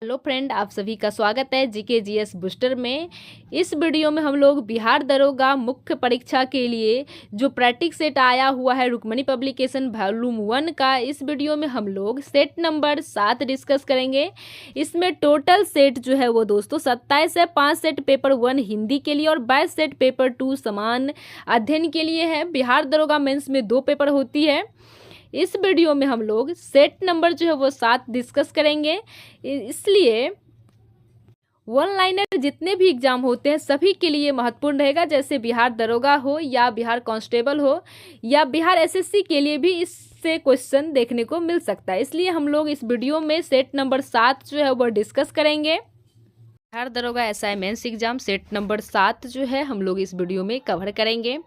Hello friend, आप सभी का स्वागत है जीके जीएस बूस्टर में। इस वीडियो में हम लोग बिहार दरोगा मुख्य परीक्षा के लिए जो प्रैक्टिस सेट आया हुआ है रुक्मणी पब्लिकेशन वॉल्यूम 1 का, इस वीडियो में हम लोग सेट नंबर 7 डिस्कस करेंगे। इसमें टोटल सेट जो है वो दोस्तों 27 है। 5 सेट पेपर 1 हिंदी के लिए और 22 सेट पेपर 2 समान अध्ययन के लिए है। बिहार दरोगा मेंस में 2 पेपर होती है। इस वीडियो में हम लोग सेट नंबर जो है वो 7 डिस्कस करेंगे। इसलिए वन लाइनर जितने भी एग्जाम होते हैं सभी के लिए महत्वपूर्ण रहेगा, जैसे बिहार दरोगा हो या बिहार कांस्टेबल हो या बिहार एसएससी के लिए भी इससे क्वेश्चन देखने को मिल सकता है। इसलिए हम लोग इस वीडियो में सेट नंबर 7 जो है वो डिस्कस करेंगे। बिहार दरोगा SI mains exam set number 7 जो है हम लोग इस वीडियो में कवर करेंगे,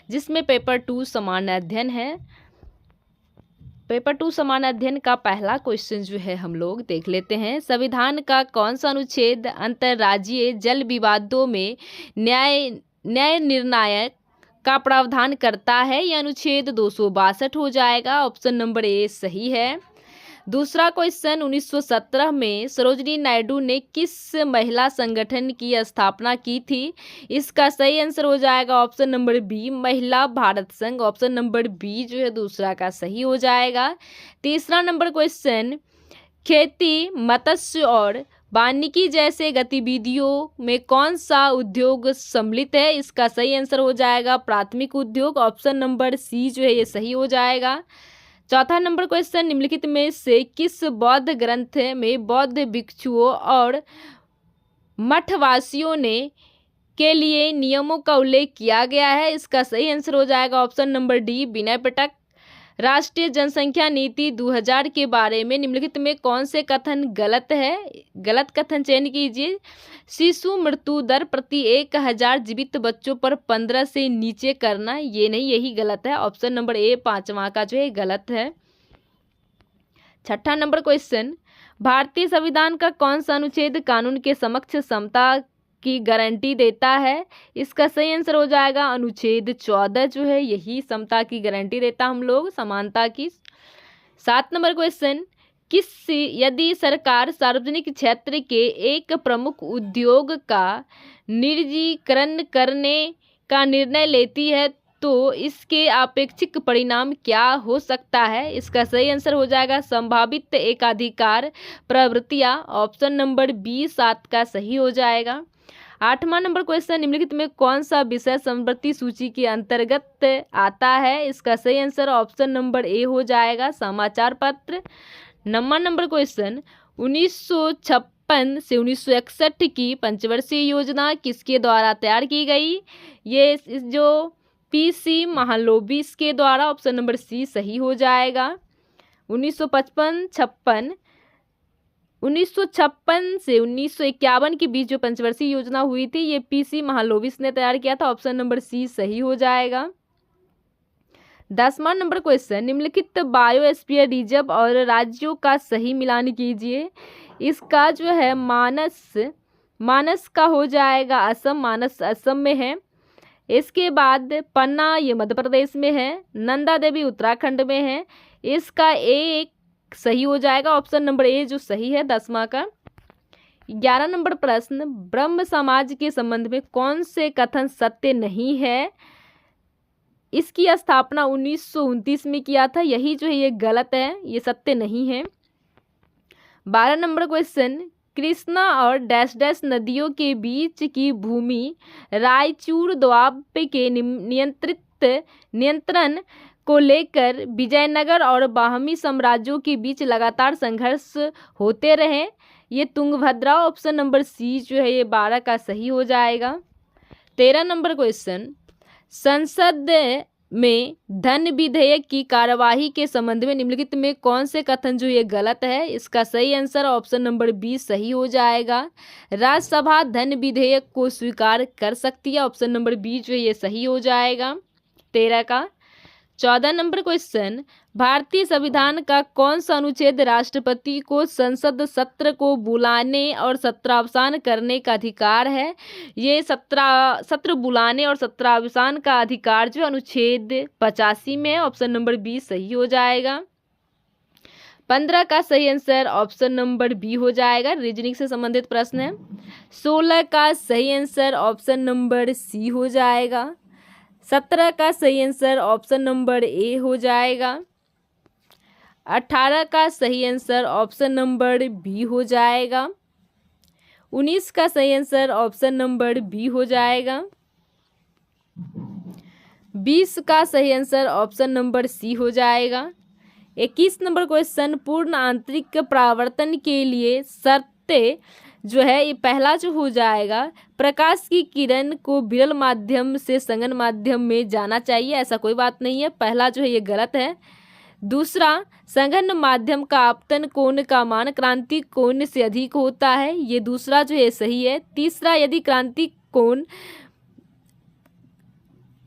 जिसमें पेपर 2 सामान्य अध्ययन है। पेपर 2 सामान्य अध्ययन का पहला क्वेश्चन जो है हम लोग देख लेते हैं। संविधान का कौन सा अनुच्छेद अंतर्राज्यीय जल विवादों में न्याय निर्णायक का प्रावधान करता है? यह अनुच्छेद 262 हो जाएगा। ऑप्शन नंबर ए सही है। दूसरा क्वेश्चन, 1917 में सरोजिनी नायडू ने किस महिला संगठन की स्थापना की थी? इसका सही आंसर हो जाएगा ऑप्शन नंबर बी, महिला भारत संघ। ऑप्शन नंबर बी जो है दूसरा का सही हो जाएगा। तीसरा नंबर क्वेश्चन, खेती, मत्स्य और वानिकी जैसे गतिविधियों में कौन सा उद्योग सम्मिलित है? इसका सही आंसर हो जाएगा प्राथमिक उद्योग। ऑप्शन नंबर सी जो है ये सही हो जाएगा। चौथा नंबर क्वेश्चन, निम्नलिखित में से किस बौद्ध ग्रंथ में बौद्ध भिक्षुओं और मठवासियों ने के लिए नियमों का उल्लेख किया गया है? इसका सही आंसर हो जाएगा option number D, Vinaya Pitaka. राष्ट्रीय जनसंख्या नीति 2000 के बारे में निम्नलिखित में कौन से कथन गलत है? गलत कथन चयन कीजिए। शिशु मृत्यु दर प्रति 1000 जीवित बच्चों पर 15 से नीचे करना, ये नहीं, यही गलत है। ऑप्शन नंबर ए 5वां का जो है गलत है। छठा नंबर क्वेश्चन, भारतीय संविधान का कौन सा अनुच्छेद कानून के समक्ष समता की गारंटी देता है? इसका सही आंसर हो जाएगा अनुच्छेद 14 जो है यही समता की गारंटी देता हम लोग, समानता की। 7 नंबर क्वेश्चन, यदि सरकार सार्वजनिक क्षेत्र के एक प्रमुख उद्योग का निजीकरण करने का निर्णय लेती है तो इसके अपेक्षित परिणाम क्या हो सकता है? इसका सही आंसर हो जाएगा संभावित एकाधिकार प्रवृत्तियां। ऑप्शन नंबर बी 7 का सही हो जाएगा। 8वां नंबर क्वेश्चन, निम्नलिखित में कौन सा विषय समवर्ती सूची के अंतर्गत आता है? इसका सही आंसर ऑप्शन नंबर ए हो जाएगा समाचार पत्र। 9वां नंबर क्वेश्चन, 1956 से 1961 की पंचवर्षीय योजना किसके द्वारा तैयार की गई? ये जो पीसी महालोबिस के द्वारा। ऑप्शन नंबर सी सही हो जाएगा। 1956 से 1951 के बीच जो पंचवर्षीय योजना हुई थी ये पीसी महालोबिस ने तैयार किया था। ऑप्शन नंबर सी सही हो जाएगा। 10वां नंबर क्वेश्चन, निम्नलिखित बायोस्फीयर रिजर्व और राज्यों का सही मिलान कीजिए। इसका जो है मानस का हो जाएगा असम, मानस असम में है। इसके बाद पन्ना ये मध्य प्रदेश में है, नंदा देवी उत्तराखंड में है। इसका एक सही हो जाएगा ऑप्शन नंबर ए जो सही है 10वां का। 11 नंबर प्रश्न, ब्रह्म समाज के संबंध में कौन से कथन सत्य नहीं है? इसकी स्थापना 1929 में किया था, यही जो है ये गलत है, ये सत्य नहीं है। 12 नंबर क्वेश्चन, कृष्णा और डैश डैश नदियों के बीच की भूमि रायचूर दोआब के नियंत्रण को लेकर विजयनगर और बाहमी साम्राज्यों के बीच लगातार संघर्ष होते रहे। ये तुंगभद्रा। ऑप्शन नंबर सी जो है ये 12 का सही हो जाएगा। 13 नंबर क्वेश्चन, संसद में धन विधेयक की कार्यवाही के संबंध में निम्नलिखित में कौन से कथन जो ये गलत है? इसका सही आंसर ऑप्शन नंबर बी सही हो जाएगा। राज्यसभा धन विधेयक को स्वीकार कर सकती है। ऑप्शन नंबर बी जो ये सही हो जाएगा 13 का। 14 नंबर क्वेश्चन, भारतीय संविधान का कौन सा अनुच्छेद राष्ट्रपति को संसद सत्र को बुलाने और सत्रावसान करने का अधिकार है? ये सत्र बुलाने और सत्रावसान का अधिकार जो अनुच्छेद 85 में है। ऑप्शन नंबर बी सही हो जाएगा। 15 का सही आंसर ऑप्शन नंबर बी हो जाएगा, रीजनिंग से संबंधित प्रश्न है। 16 का सही आंसर ऑप्शन नंबर सी हो जाएगा। 17 का सही आंसर ऑप्शन नंबर ए हो जाएगा। 18 का सही आंसर ऑप्शन नंबर बी हो जाएगा। 19 का सही आंसर ऑप्शन नंबर बी हो जाएगा। 20 का सही आंसर ऑप्शन नंबर सी हो जाएगा। 21 नंबर क्वेश्चन, पूर्ण आंतरिक परावर्तन के लिए शर्तें जो है ये पहला जो हो जाएगा, प्रकाश की किरण को विरल माध्यम से सघन माध्यम में जाना चाहिए, ऐसा कोई बात नहीं है, पहला जो है ये गलत है। दूसरा, सघन माध्यम का आपतन कोण का मान क्रांति कोण से अधिक होता है, ये दूसरा जो है सही है। तीसरा,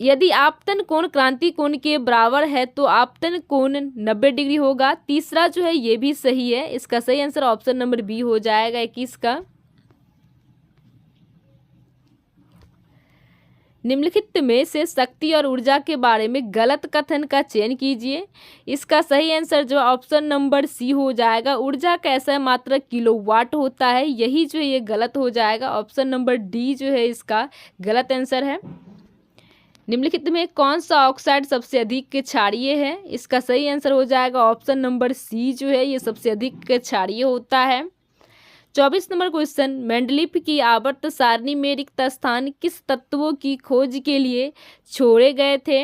यदि आपतन कोण क्रांति कोण के बराबर है तो आपतन कोण 90 डिग्री होगा, तीसरा जो है ये भी सही है। इसका सही आंसर ऑप्शन नंबर बी हो जाएगा 21 का। निम्नलिखित में से शक्ति और ऊर्जा के बारे में गलत कथन का चयन कीजिए। इसका सही आंसर जो ऑप्शन नंबर सी हो जाएगा, ऊर्जा का ऐसा मात्रा किलोवाट होता है, यही जो ये गलत हो जाएगा, ऑप्शन नंबर डी जो है इसका गलत आंसर है। निम्नलिखित में कौन सा ऑक्साइड सबसे अधिक क्षारीय है? इसका सही आंसर हो जाएगा ऑप्शन नंबर सी जो है ये सबसे अधिक क्षारीय होता है। 24 नंबर क्वेश्चन, मेंडलीफ की आवर्त सारणी में रिक्त स्थान किस तत्वों की खोज के लिए छोड़े गए थे?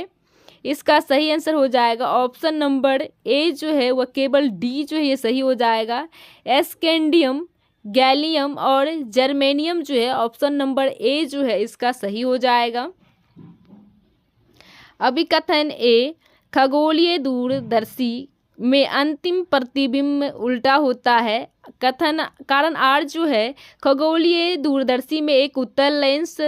इसका सही आंसर हो जाएगा ऑप्शन नंबर ए जो है वह केवल डी जो है ये सही हो जाएगा। एस्केंडियम, गैलियम और जर्मेनियम जो है ऑप्शन नंबर ए जो है इसका सही हो जाएगा। अभिकथन ए, खगोलीय दूरदर्शी में अंतिम प्रतिबिंब उल्टा होता है। कथन कारण आर जो है, खगोलीय दूरदर्शी में एक उत्तल लेंस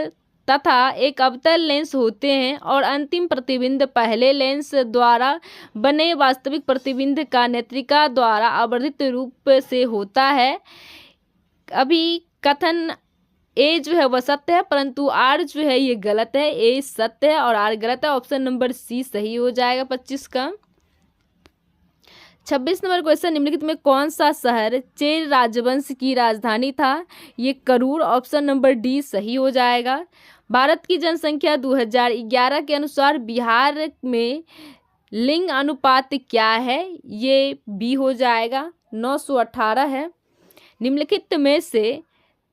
तथा एक अवतल लेंस होते हैं और अंतिम प्रतिबिंब पहले लेंस द्वारा बने वास्तविक प्रतिबिंब का नेत्रिका द्वारा आवर्धित रूप से होता है। अभी कथन ए जो है वह सत्य है, परंतु आर जो है ये गलत है। ए सत्य है और आर गलत है, ऑप्शन नंबर सी सही हो जाएगा 25 का। 26 नंबर क्वेश्चन, निम्नलिखित में कौन सा शहर चेर राजवंश की राजधानी था? ये करूर, ऑप्शन नंबर डी सही हो जाएगा। भारत की जनसंख्या 2011 के अनुसार बिहार में लिंग अनुपात क्या है? ये बी हो जाएगा, 918 है। निम्नलिखित में से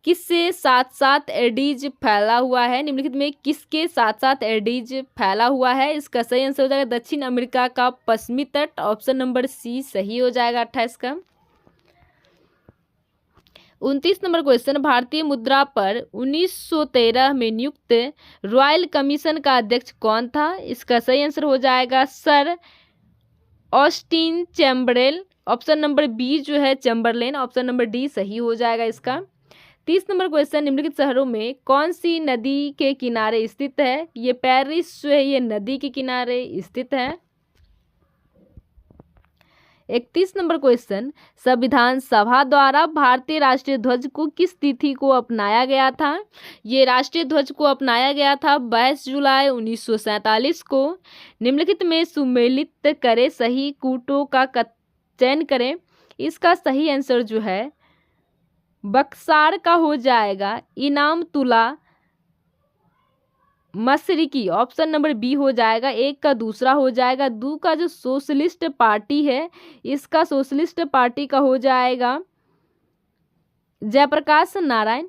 किससे साथ साथ एडीज फैला हुआ है? निम्नलिखित में किसके साथ साथ एडीज फैला हुआ है? इसका सही आंसर हो जाएगा दक्षिण अमेरिका का पश्चिमी तट, ऑप्शन नंबर सी सही हो जाएगा 28 का। 29 नंबर क्वेश्चन, भारतीय मुद्रा पर 1913 में नियुक्त रॉयल कमीशन का अध्यक्ष कौन था? इसका सही आंसर हो जाएगा sir Austen Chamberlain, option number B जो है चैम्बरलेन, ऑप्शन नंबर डी सही हो जाएगा इसका। 30 नंबर क्वेश्चन, निम्नलिखित शहरों में कौन सी नदी के किनारे स्थित है? ये पेरिस जो है ये नदी के किनारे स्थित है। 31 नंबर क्वेश्चन, संविधान सभा द्वारा भारतीय राष्ट्रीय ध्वज को किस तिथि को अपनाया गया था? ये राष्ट्रीय ध्वज को अपनाया गया था 22 जुलाई 1947 को। निम्नलिखित में सुमेलित करे सही कूटों का चयन करें। इसका सही आंसर जो है बक्सार का हो जाएगा इनाम तुला मशरिकी, ऑप्शन नंबर बी हो जाएगा। एक का दूसरा हो जाएगा, दो का जो सोशलिस्ट पार्टी है इसका सोशलिस्ट पार्टी का हो जाएगा जयप्रकाश नारायण,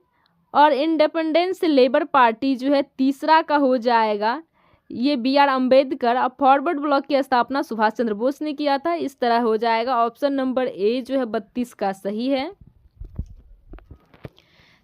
और इंडिपेंडेंस लेबर पार्टी जो है तीसरा का हो जाएगा ये बी आर अम्बेडकर। अब फॉरवर्ड ब्लॉक की स्थापना सुभाष चंद्र बोस ने किया था, इस तरह हो जाएगा ऑप्शन नंबर ए जो है 32 का सही है।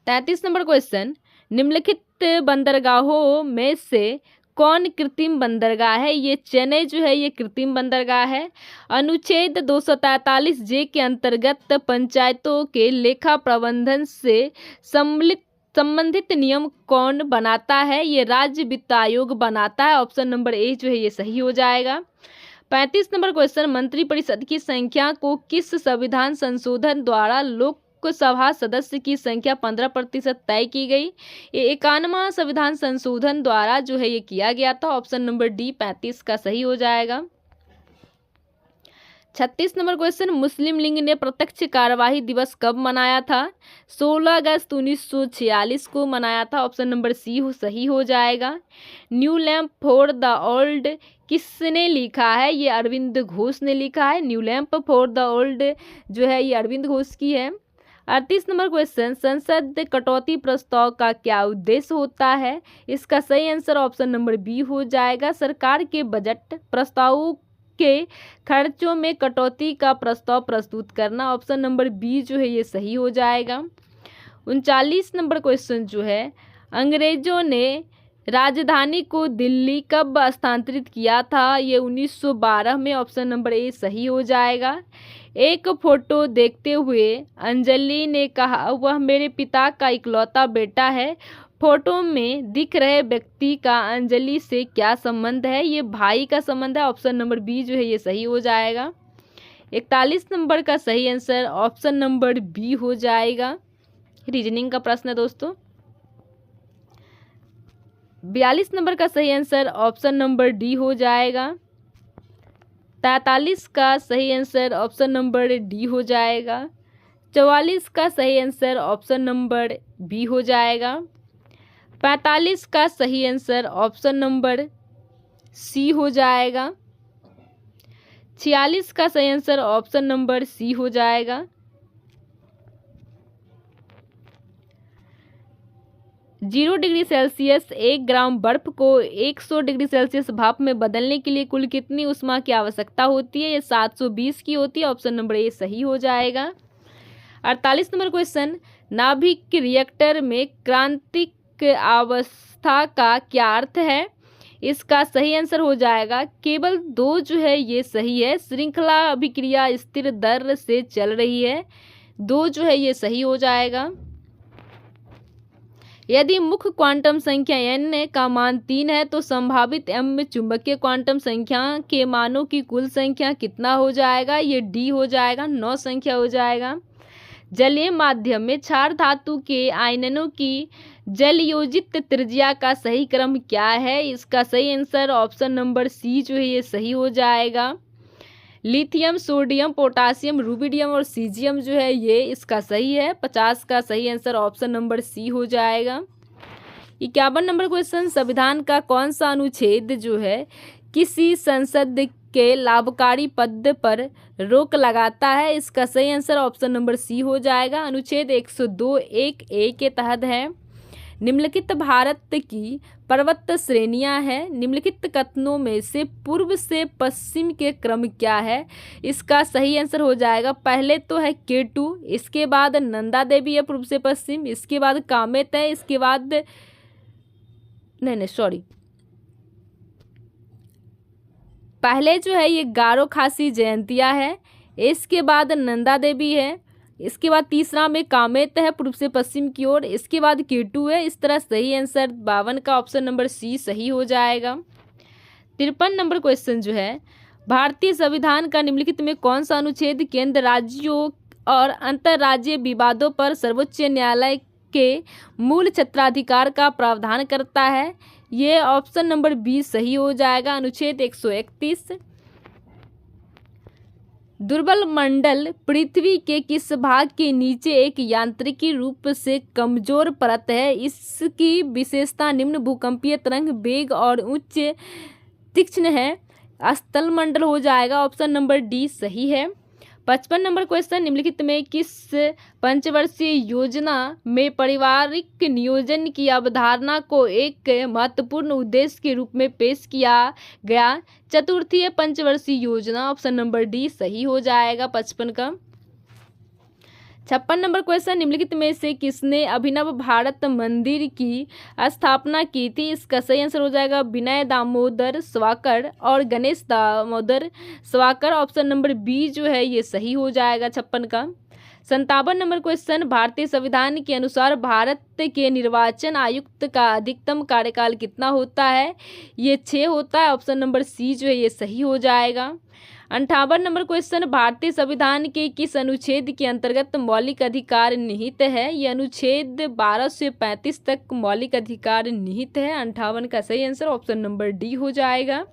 33 नंबर क्वेश्चन, निम्नलिखित बंदरगाहों में से कौन कृत्रिम बंदरगाह है? ये चेन्नई जो है ये कृत्रिम बंदरगाह है। अनुच्छेद 243 जे के अंतर्गत पंचायतों के लेखा प्रबंधन से संबंधित नियम कौन बनाता है? ये राज्य वित्त आयोग बनाता है, ऑप्शन नंबर ए जो है ये सही हो जाएगा। 35 नंबर क्वेश्चन, मंत्रिपरिषद की संख्या को किस संविधान संशोधन द्वारा लोकसभा सदस्य की संख्या 15% तय की गई? ये 51वां संविधान संशोधन द्वारा जो है ये किया गया था, ऑप्शन नंबर डी 35 का सही हो जाएगा। 36 नंबर क्वेश्चन, मुस्लिम लीग ने प्रत्यक्ष कार्यवाही दिवस कब मनाया था? 16 अगस्त 1946 को मनाया था। ऑप्शन नंबर सी सही हो जाएगा। New lamp for the old किसने लिखा है? ये अरविंद घोष ने लिखा है। New lamp for the old जो है ये अरविंद घोष की है। 38 नंबर क्वेश्चन, संसद कटौती प्रस्ताव का क्या उद्देश्य होता है? इसका सही आंसर ऑप्शन नंबर बी हो जाएगा। सरकार के बजट प्रस्तावों के खर्चों में कटौती का प्रस्ताव प्रस्तुत करना। ऑप्शन नंबर बी जो है ये सही हो जाएगा। 39 नंबर क्वेश्चन जो है, अंग्रेजों ने राजधानी को दिल्ली कब स्थानांतरित किया था? ये 1912 में। ऑप्शन नंबर ए सही हो जाएगा। एक फोटो देखते हुए अंजलि ने कहा, वह मेरे पिता का इकलौता बेटा है। फोटो में दिख रहे व्यक्ति का अंजलि से क्या संबंध है? ये भाई का संबंध है। ऑप्शन नंबर बी जो है ये सही हो जाएगा। 41 नंबर का सही आंसर ऑप्शन नंबर बी हो जाएगा। रीजनिंग का प्रश्न है दोस्तों। 42 नंबर का सही आंसर ऑप्शन नंबर डी हो जाएगा। 43 का सही आंसर ऑप्शन नंबर डी हो जाएगा। 44 का सही आंसर ऑप्शन नंबर बी हो जाएगा। 45 का सही आंसर ऑप्शन नंबर सी हो जाएगा। 46 का सही आंसर ऑप्शन नंबर सी हो जाएगा। 0 डिग्री सेल्सियस 1 ग्राम बर्फ को 100 डिग्री सेल्सियस भाप में बदलने के लिए कुल कितनी ऊष्मा की आवश्यकता होती है? ये 720 की होती है। ऑप्शन नंबर ए सही हो जाएगा। 48 नंबर क्वेश्चन, नाभिक रिएक्टर में क्रांतिक अवस्था का क्या अर्थ है? इसका सही आंसर हो जाएगा केवल 2 जो है ये सही है। श्रृंखला अभिक्रिया स्थिर दर से चल रही है। 2 जो है ये सही हो जाएगा। यदि मुख्य क्वांटम संख्या n का मान 3 है तो संभावित m चुंबकीय क्वांटम संख्या के मानों की कुल संख्या कितना हो जाएगा? ये d हो जाएगा, 9 संख्या हो जाएगा। जलीय माध्यम में क्षार धातु के आयनों की जलयोजित त्रिज्या का सही क्रम क्या है? इसका सही आंसर ऑप्शन नंबर सी जो है ये सही हो जाएगा। लिथियम, सोडियम, पोटासियम, रुबिडियम और सीजियम जो है ये इसका सही है। 50 का सही आंसर ऑप्शन नंबर सी हो जाएगा। 51 नंबर क्वेश्चन, संविधान का कौन सा अनुच्छेद जो है किसी संसद के लाभकारी पद पर रोक लगाता है? इसका सही आंसर ऑप्शन नंबर सी हो जाएगा। अनुच्छेद 102(1)(a) के तहत है। निम्नलिखित भारत की पर्वत श्रेणियां हैं। निम्नलिखित कथनों में से पूर्व से पश्चिम के क्रम क्या है? इसका सही आंसर हो जाएगा, पहले तो है K2, इसके बाद नंदा देवी है पूर्व से पश्चिम, इसके बाद कामेत है, इसके बाद पहले जो है ये गारो खासी जयंतिया है, इसके बाद नंदा देवी है, इसके बाद तीसरा में कामेत है पूर्व से पश्चिम की ओर, इसके बाद K2 है। इस तरह सही आंसर 52 का ऑप्शन नंबर सी सही हो जाएगा। 53 नंबर क्वेश्चन जो है, भारतीय संविधान का निम्नलिखित में कौन सा अनुच्छेद केंद्र राज्यों और अंतर्राज्यीय विवादों पर सर्वोच्च न्यायालय के मूल क्षेत्राधिकार का प्रावधान करता है? ये ऑप्शन नंबर बी सही हो जाएगा। अनुच्छेद 131। दुर्बल मंडल पृथ्वी के किस भाग के नीचे एक यांत्रिकी रूप से कमजोर परत है? इसकी विशेषता निम्न भूकंपीय तरंग वेग और उच्च तीक्ष्ण है। स्थल मंडल हो जाएगा। ऑप्शन नंबर डी सही है। 55 नंबर क्वेश्चन, निम्नलिखित में किस पंचवर्षीय योजना में पारिवारिक नियोजन की अवधारणा को एक महत्वपूर्ण उद्देश्य के रूप में पेश किया गया? चतुर्थीय पंचवर्षीय योजना। ऑप्शन नंबर डी सही हो जाएगा 55 का। 56 नंबर क्वेश्चन, निम्नलिखित में से किसने अभिनव भारत मंदिर की स्थापना की थी? इसका सही आंसर हो जाएगा विनय दामोदर स्वाकर और Ganesh Damodar Swakar. Option number B जो है ये सही हो जाएगा 56 का। 57 नंबर क्वेश्चन, भारतीय संविधान के अनुसार भारत के निर्वाचन आयुक्त का अधिकतम कार्यकाल कितना होता है? ये 6 होता है। ऑप्शन नंबर सी जो है ये सही हो जाएगा। 58 नंबर क्वेश्चन, भारतीय संविधान के किस अनुच्छेद के अंतर्गत मौलिक अधिकार निहित है? ये अनुच्छेद 12 से 35 तक मौलिक अधिकार निहित है। 58 का सही आंसर ऑप्शन नंबर डी हो जाएगा।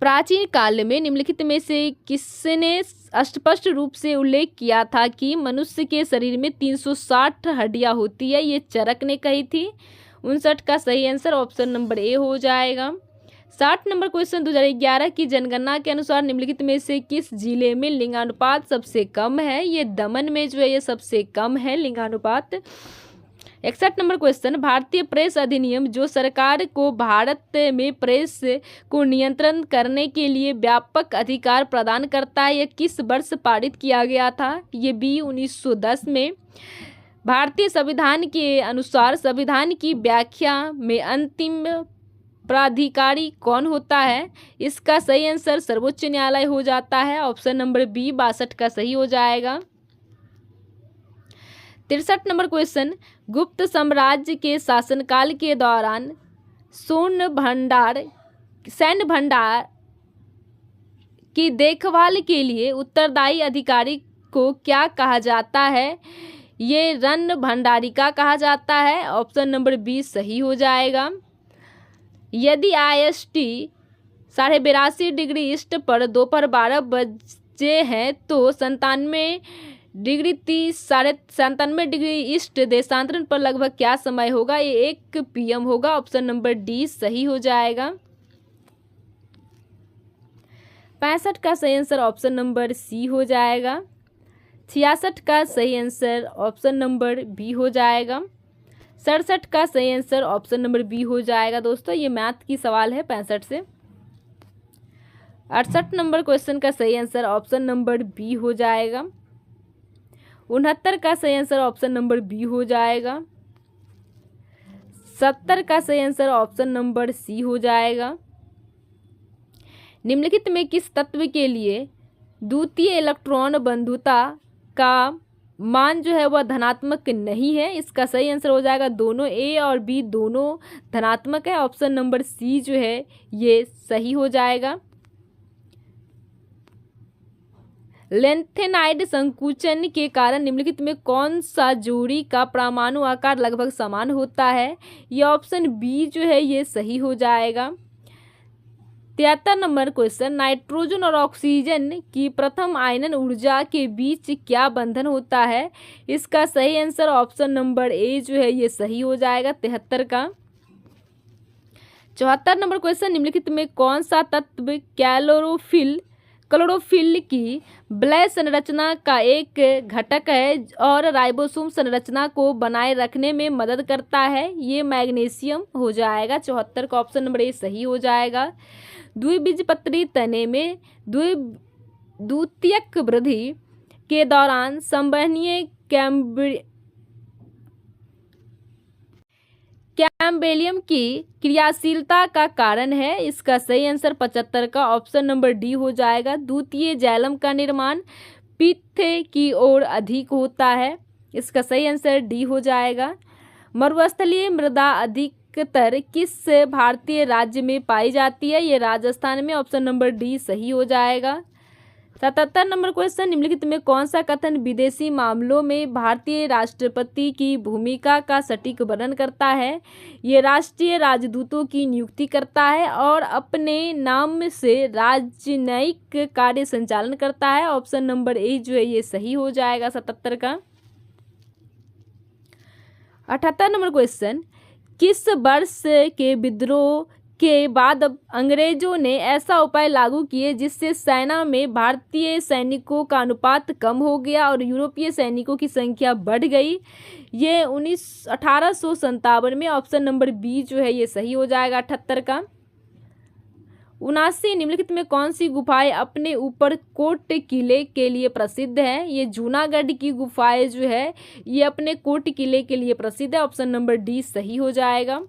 प्राचीन काल में निम्नलिखित में से किसने स्पष्ट रूप से उल्लेख किया था कि मनुष्य के शरीर में 360 हड्डियां होती है? ये चरक ने कही थी। 59 का सही आंसर ऑप्शन नंबर ए हो जाएगा। 60 नंबर क्वेश्चन, 2011 की जनगणना के अनुसार निम्नलिखित में से किस जिले में लिंगानुपात सबसे कम है? ये दमन में जो है ये सबसे कम है लिंगानुपात। 61 नंबर क्वेश्चन, भारतीय प्रेस अधिनियम जो सरकार को भारत में प्रेस को नियंत्रण करने के लिए व्यापक अधिकार प्रदान करता है, यह किस वर्ष पारित किया गया था? ये बी 1910 में। भारतीय संविधान के अनुसार संविधान की व्याख्या में अंतिम प्राधिकारी कौन होता है? इसका सही आंसर सर्वोच्च न्यायालय हो जाता है। ऑप्शन नंबर बी 62 का सही हो जाएगा। 63 नंबर क्वेश्चन, गुप्त साम्राज्य के शासनकाल के दौरान सैन्य भंडार की देखभाल के लिए उत्तरदायी अधिकारी को क्या कहा जाता है? ये रण भंडारिका कहा जाता है। ऑप्शन नंबर बी सही हो जाएगा। यदि IST 82.5 डिग्री ईस्ट पर दोपहर 12 बजे हैं तो 97 डिग्री ईस्ट देशांतरण पर लगभग क्या समय होगा? ये 1 PM होगा। ऑप्शन नंबर डी सही हो जाएगा। 65 का सही आंसर ऑप्शन नंबर सी हो जाएगा। 66 का सही आंसर ऑप्शन नंबर बी हो जाएगा। 67 का सही आंसर ऑप्शन नंबर बी हो जाएगा। दोस्तों ये मैथ की सवाल है 65 से। 68 नंबर क्वेश्चन का सही आंसर ऑप्शन नंबर बी हो जाएगा। 69 का सही आंसर ऑप्शन नंबर बी हो जाएगा। 70 का सही आंसर ऑप्शन नंबर सी हो जाएगा। निम्नलिखित में किस तत्व के लिए द्वितीय इलेक्ट्रॉन बंधुता का मान जो है वह धनात्मक नहीं है? इसका सही आंसर हो जाएगा दोनों, ए और बी दोनों धनात्मक है। ऑप्शन नंबर सी जो है ये सही हो जाएगा। लेंथेनाइड संकुचन के कारण निम्नलिखित में कौन सा जोड़ी का परमाणु आकार लगभग समान होता है? ये ऑप्शन बी जो है ये सही हो जाएगा। 73 नंबर क्वेश्चन, नाइट्रोजन और ऑक्सीजन की प्रथम आयनन ऊर्जा के बीच क्या बंधन होता है? इसका सही आंसर ऑप्शन नंबर ए जो है ये सही हो जाएगा 73 का। 74 नंबर क्वेश्चन, निम्नलिखित में कौन सा तत्व क्लोरोफिल की वलय संरचना का एक घटक है और राइबोसोम संरचना को बनाए रखने में मदद करता है? ये मैग्नीशियम हो जाएगा। 74 का ऑप्शन नंबर ए सही हो जाएगा। द्विबीजपत्री तने में द्वितीयक वृद्धि के दौरान संवहनीय कैम्बेलियम की क्रियाशीलता का कारण है? इसका सही आंसर 75 का ऑप्शन नंबर डी हो जाएगा। द्वितीय जैलम का निर्माण पित्त की ओर अधिक होता है। इसका सही आंसर डी हो जाएगा। मरुस्थलीय मृदा अधिकतर किस भारतीय राज्य में पाई जाती है? ये राजस्थान में। ऑप्शन नंबर डी सही हो जाएगा। 77 नंबर क्वेश्चन, निम्नलिखित में कौन सा कथन विदेशी मामलों में भारतीय राष्ट्रपति की भूमिका का सटीक वर्णन करता है? ये राष्ट्रीय राजदूतों की नियुक्ति करता है और अपने नाम से राजनयिक कार्य संचालन करता है। ऑप्शन नंबर ए जो है ये सही हो जाएगा 77 का। 78 नंबर क्वेश्चन, किस वर्ष के विद्रोह के बाद अंग्रेजों ने ऐसा उपाय लागू किए जिससे सेना में भारतीय सैनिकों का अनुपात कम हो गया और यूरोपीय सैनिकों की संख्या बढ़ गई? ये 1857 में। ऑप्शन नंबर बी जो है ये सही हो जाएगा 78 का। 79, निम्नलिखित में कौन सी गुफाएं अपने ऊपर कोट किले के लिए प्रसिद्ध है? ये जूनागढ़ की गुफाएं जो है ये अपने कोट किले के लिए प्रसिद्ध है। ऑप्शन नंबर डी सही हो जाएगा।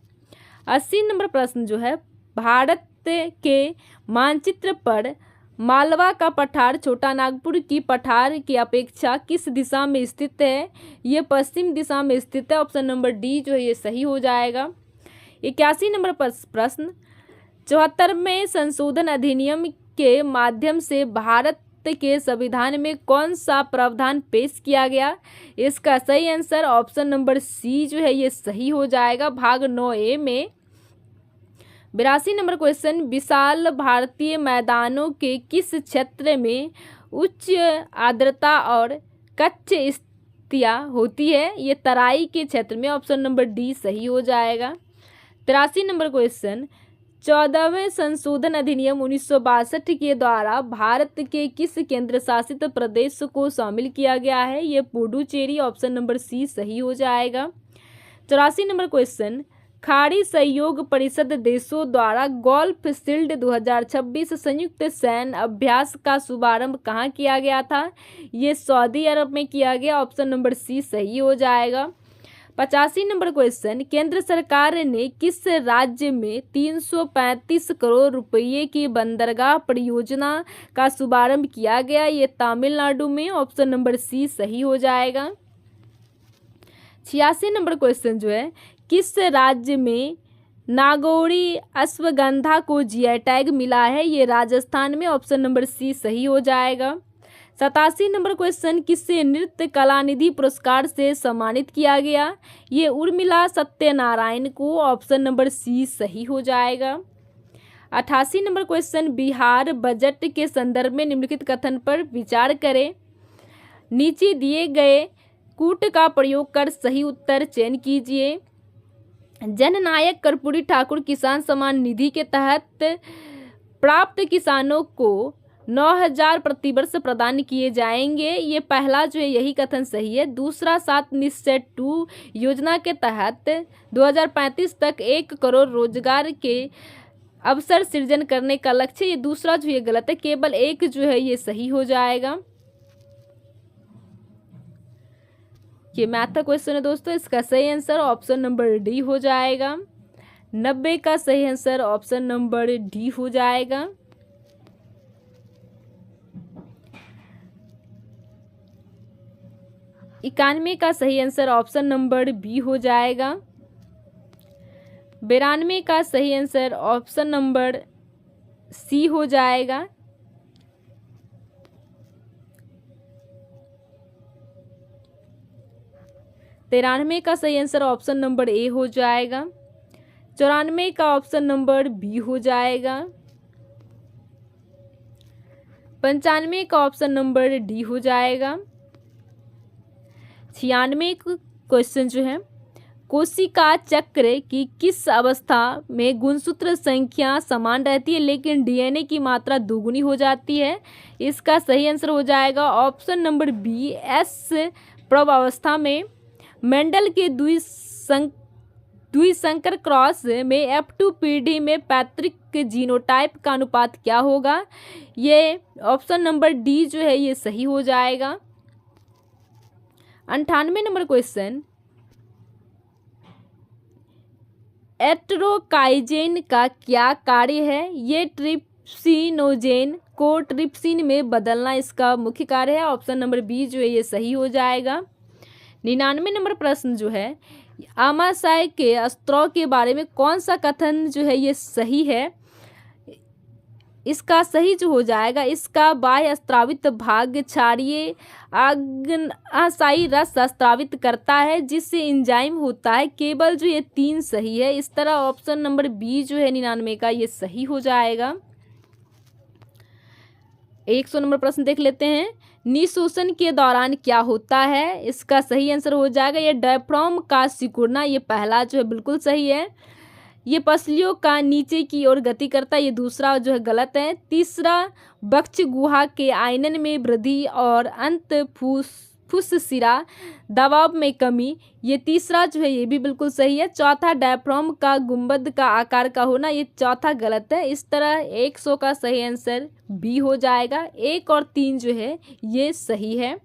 80 नंबर प्रश्न जो है, भारत के मानचित्र पर मालवा का पठार छोटा नागपुर की पठार की अपेक्षा किस दिशा में स्थित है? ये पश्चिम दिशा में स्थित है। ऑप्शन नंबर डी जो है ये सही हो जाएगा। 81 नंबर प्रश्न, 74वें संशोधन अधिनियम के माध्यम से भारत के संविधान में कौन सा प्रावधान पेश किया गया? इसका सही आंसर ऑप्शन नंबर सी जो है ये सही हो जाएगा। भाग 9A में 82 नंबर क्वेश्चन, विशाल भारतीय मैदानों के किस क्षेत्र में उच्च आर्द्रता और कच्छ स्थितियाँ होती है? ये तराई के क्षेत्र में। ऑप्शन नंबर डी सही हो जाएगा। 83 नंबर क्वेश्चन, 14वें संशोधन अधिनियम 1962 के द्वारा भारत के किस केंद्र शासित प्रदेश को शामिल किया गया है? ये पुडुचेरी। ऑप्शन नंबर सी सही हो जाएगा। 84 नंबर क्वेश्चन, खाड़ी सहयोग परिषद देशों द्वारा गोल्फ शील्ड 2026 संयुक्त सैन्य अभ्यास का शुभारंभ कहाँ किया गया था? ये सऊदी अरब में किया गया। ऑप्शन नंबर सी सही हो जाएगा। 85 नंबर क्वेश्चन, केंद्र सरकार ने किस राज्य में 335 करोड़ रुपये की बंदरगाह परियोजना का शुभारंभ किया गया? ये तमिलनाडु में। ऑप्शन नंबर सी सही हो जाएगा। 86 नंबर क्वेश्चन जो है, किस राज्य में नागौरी अश्वगंधा को जीआई टैग मिला है? ये राजस्थान में। ऑप्शन नंबर सी सही हो जाएगा। 87 नंबर क्वेश्चन, किसे नृत्य कलानिधि पुरस्कार से सम्मानित किया गया? ये उर्मिला सत्यनारायण को। ऑप्शन नंबर सी सही हो जाएगा। 88 नंबर क्वेश्चन, बिहार बजट के संदर्भ में निम्नलिखित कथन पर विचार करें। नीचे दिए गए कूट का प्रयोग कर सही उत्तर चयन कीजिए। जननायक कर्पूरी ठाकुर किसान सम्मान निधि के तहत प्राप्त किसानों को 9,000 प्रतिवर्ष प्रदान किए जाएंगे। ये पहला जो है यही कथन सही है। दूसरा, 7 निश्चय 2 योजना के तहत 2035 तक 1 करोड़ रोजगार के अवसर सृजन करने का लक्ष्य। ये दूसरा जो ये गलत है, केवल एक जो है ये सही हो जाएगा। ये मैथ का क्वेश्चन है दोस्तों, इसका सही आंसर ऑप्शन नंबर डी हो जाएगा। 90 का सही आंसर ऑप्शन नंबर डी हो जाएगा। इक्यानवे का सही आंसर ऑप्शन नंबर बी हो जाएगा। 92 का सही आंसर ऑप्शन नंबर सी हो जाएगा। 93 का सही आंसर ऑप्शन नंबर ए हो जाएगा। 94 का ऑप्शन नंबर बी हो जाएगा। 95 का ऑप्शन नंबर डी हो जाएगा। 96 क्वेश्चन जो है, कोशिका चक्र की किस अवस्था में गुणसूत्र संख्या समान रहती है लेकिन डीएनए की मात्रा दोगुनी हो जाती है? इसका सही आंसर हो जाएगा ऑप्शन नंबर बी, एस प्रवावस्था में। मेंडल के द्विसंकर क्रॉस में F2 पीढ़ी में पैतृक जीनोटाइप का अनुपात क्या होगा? ये ऑप्शन नंबर डी जो है ये सही हो जाएगा। 98 नंबर क्वेश्चन, एट्रोकाइजेन का क्या कार्य है? ये ट्रिप्सिनोजेन को ट्रिप्सिन में बदलना इसका मुख्य कार्य है। ऑप्शन नंबर बी जो है ये सही हो जाएगा। 99 नंबर प्रश्न जो है, आमाशय के स्त्रोत के बारे में कौन सा कथन जो है ये सही है? इसका सही जो हो जाएगा, इसका बाह्य स्त्रावित भाग क्षारीय आग्नेयशायी रस स्त्रावित करता है जिससे एंजाइम होता है। केवल जो ये 3 सही है। इस तरह ऑप्शन नंबर बी जो है 99 का ये सही हो जाएगा। 100 नंबर प्रश्न देख लेते हैं। निशोषण के दौरान क्या होता है? इसका सही आंसर हो जाएगा ये डायफ्राम का सिकुड़ना। ये पहला जो है बिल्कुल सही है। ये पसलियों का नीचे की ओर गति करता है। ये दूसरा जो है गलत है। तीसरा, वक्ष गुहा के आयनन में वृद्धि और अंत फुस्सिरा दबाव में कमी। ये तीसरा जो है ये भी बिल्कुल सही है। चौथा, डायफ्राम का गुंबद का आकार का होना। ये चौथा गलत है। इस तरह 100 का सही आंसर बी हो जाएगा। 1 और 3 जो है ये सही है।